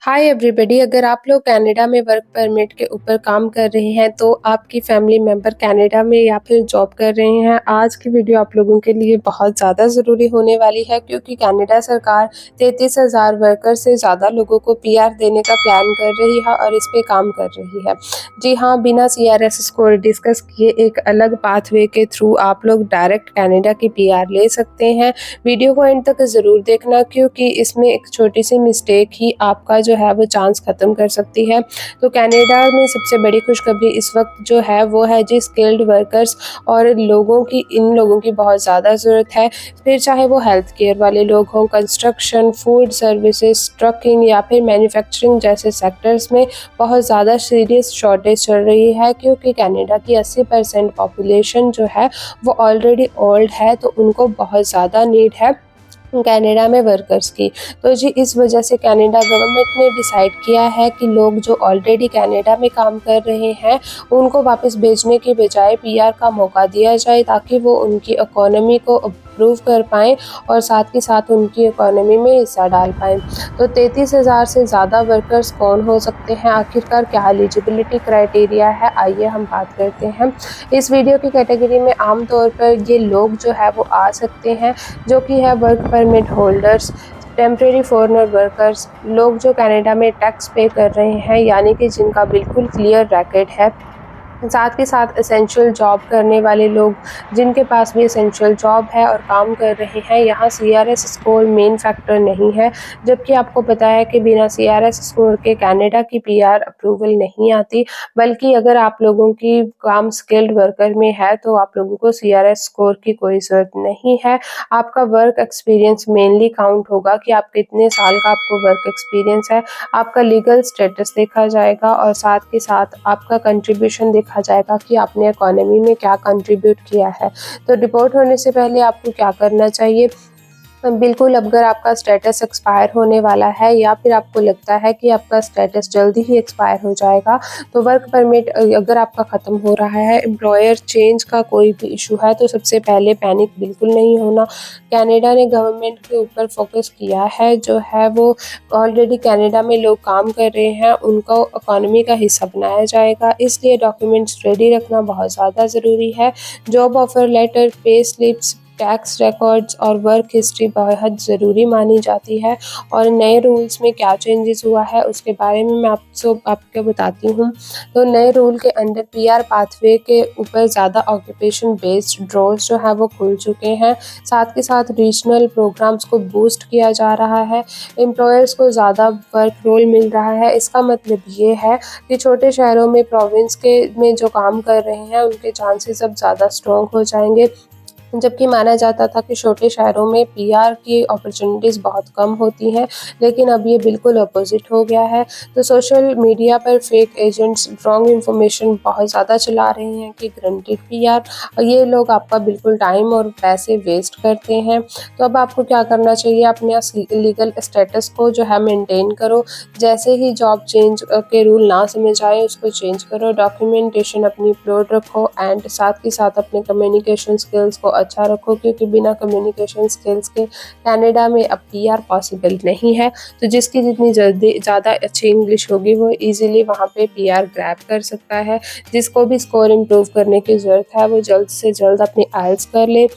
Hi everybody. अगर आप लोग कनाडा में वर्क परमिट के ऊपर काम कर रहे हैं तो आपकी फैमिली मेंबर कनाडा में या फिर जॉब कर रहे हैं, आज की वीडियो आप लोगों के लिए बहुत ज़्यादा ज़रूरी होने वाली है क्योंकि कनाडा सरकार 33,000 वर्कर से ज़्यादा लोगों को पीआर देने का प्लान कर रही है और इस पे काम कर रही है। जी हाँ, बिना सीआरएस स्कोर डिस्कस किए एक अलग पाथवे के थ्रू आप लोग डायरेक्ट कनाडा की पीआर ले सकते हैं। वीडियो को एंड तक ज़रूर देखना क्योंकि इसमें एक छोटी सी मिस्टेक ही आपका जो है वो चांस ख़त्म कर सकती है। तो कनाडा में सबसे बड़ी खुशखबरी इस वक्त जो है वो है जी स्किल्ड वर्कर्स और इन लोगों की बहुत ज़्यादा ज़रूरत है। फिर चाहे वो हेल्थ केयर वाले लोग हों, कंस्ट्रक्शन, फूड सर्विसेज, ट्रकिंग या फिर मैन्युफैक्चरिंग जैसे सेक्टर्स में बहुत ज़्यादा सीरियस शॉर्टेज चल रही है क्योंकि कनाडा की 80% पॉपुलेशन जो है वो ऑलरेडी ओल्ड है, तो उनको बहुत ज़्यादा नीड है कनाडा में वर्कर्स की। तो जी इस वजह से कनाडा गवर्नमेंट ने डिसाइड किया है कि लोग जो ऑलरेडी कनाडा में काम कर रहे हैं उनको वापस भेजने की बजाय पीआर का मौका दिया जाए ताकि वो उनकी इकोनॉमी को इम्प्रूव कर पाएँ और साथ ही साथ उनकी इकोनॉमी में हिस्सा डाल पाएँ। तो 33,000 से ज़्यादा वर्कर्स कौन हो सकते हैं, आखिरकार क्या एलिजिबिलिटी क्राइटेरिया है, आइए हम बात करते हैं। इस वीडियो की कैटेगरी में आम तौर पर ये लोग जो है वो आ सकते हैं जो कि है work permit holders, temporary foreigner workers, लोग जो कनाडा में टैक्स पे कर रहे हैं यानी कि जिनका बिल्कुल क्लियर रैकेट है, साथ के साथ एसेंशियल जॉब करने वाले लोग जिनके पास भी एसेंशियल जॉब है और काम कर रहे हैं। यहाँ सीआरएस स्कोर मेन फैक्टर नहीं है, जबकि आपको पता है कि बिना सीआरएस स्कोर के कनाडा की पीआर अप्रूवल नहीं आती, बल्कि अगर आप लोगों की काम स्किल्ड वर्कर में है तो आप लोगों को सीआरएस स्कोर की कोई ज़रूरत नहीं है। आपका वर्क एक्सपीरियंस मेनली काउंट होगा कि आप कितने साल का आपको वर्क एक्सपीरियंस है, आपका लीगल स्टेटस देखा जाएगा और साथ के साथ आपका कंट्रीब्यूशन देखा जाएगा कि आपने इकोनॉमी में क्या कंट्रीब्यूट किया है। तो डिपोर्ट होने से पहले आपको क्या करना चाहिए? बिल्कुल, अगर आपका स्टेटस एक्सपायर होने वाला है या फिर आपको लगता है कि आपका स्टेटस जल्दी ही एक्सपायर हो जाएगा, तो वर्क परमिट अगर आपका ख़त्म हो रहा है, एम्प्लॉयर चेंज का कोई भी इशू है, तो सबसे पहले पैनिक बिल्कुल नहीं होना। कनाडा ने गवर्नमेंट के ऊपर फोकस किया है, जो है वो ऑलरेडी कनाडा में लोग काम कर रहे हैं उनको इकोनॉमी का हिस्सा बनाया जाएगा, इसलिए डॉक्यूमेंट्स रेडी रखना बहुत ज़्यादा ज़रूरी है। Job offer letter, pay slips, tax records और वर्क हिस्ट्री बहुत ज़रूरी मानी जाती है। और नए रूल्स में क्या चेंजेस हुआ है उसके बारे में मैं आपको बताती हूँ। तो नए रूल के अंडर पीआर पाथवे के ऊपर ज़्यादा ऑक्यूपेशन बेस्ड ड्रॉज जो है वो खुल चुके हैं। साथ के साथ रीजनल प्रोग्राम्स को बूस्ट किया जा रहा है, एम्प्लॉयर्स को ज़्यादा वर्क रोल मिल रहा है। इसका मतलब ये है कि छोटे शहरों में प्रोविंस के में जो काम कर रहे हैं उनके चांसेस अब ज़्यादा स्ट्रॉन्ग हो जाएंगे, जबकि माना जाता था कि छोटे शहरों में पीआर की अपॉर्चुनिटीज़ बहुत कम होती हैं, लेकिन अब ये बिल्कुल अपोजिट हो गया है। तो सोशल मीडिया पर फेक एजेंट्स रॉन्ग इन्फॉर्मेशन बहुत ज़्यादा चला रहे हैं कि ग्रंटेड पीआर, और ये लोग आपका बिल्कुल टाइम और पैसे वेस्ट करते हैं। तो अब आपको क्या करना चाहिए, अपने लीगल स्टेटस को जो है मेंटेन करो। जैसे ही जॉब चेंज के रूल ना समझ आए उसको चेंज करो, डॉक्यूमेंटेशन अपनी अपलोड रखो एंड साथ ही साथ अपने कम्युनिकेशन स्किल्स को अच्छा रखो क्योंकि बिना कम्युनिकेशन स्किल्स के कनाडा में अब पीआर पॉसिबल नहीं है। तो जिसकी जितनी जल्दी ज़्यादा अच्छी इंग्लिश होगी वो इजीली वहाँ पे पीआर ग्रैब कर सकता है। जिसको भी स्कोर इम्प्रूव करने की ज़रूरत है वो जल्द से जल्द अपनी आइल्स कर ले।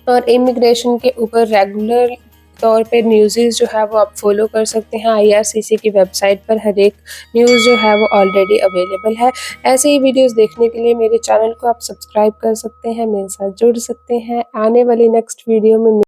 और इमिग्रेशन के ऊपर रेगुलर तौर पे न्यूज़ेस जो है वो आप फॉलो कर सकते हैं। आईआरसीसी की वेबसाइट पर हर एक न्यूज़ जो है वो ऑलरेडी अवेलेबल है। ऐसे ही वीडियोस देखने के लिए मेरे चैनल को आप सब्सक्राइब कर सकते हैं, मेरे साथ जुड़ सकते हैं। आने वाली नेक्स्ट वीडियो में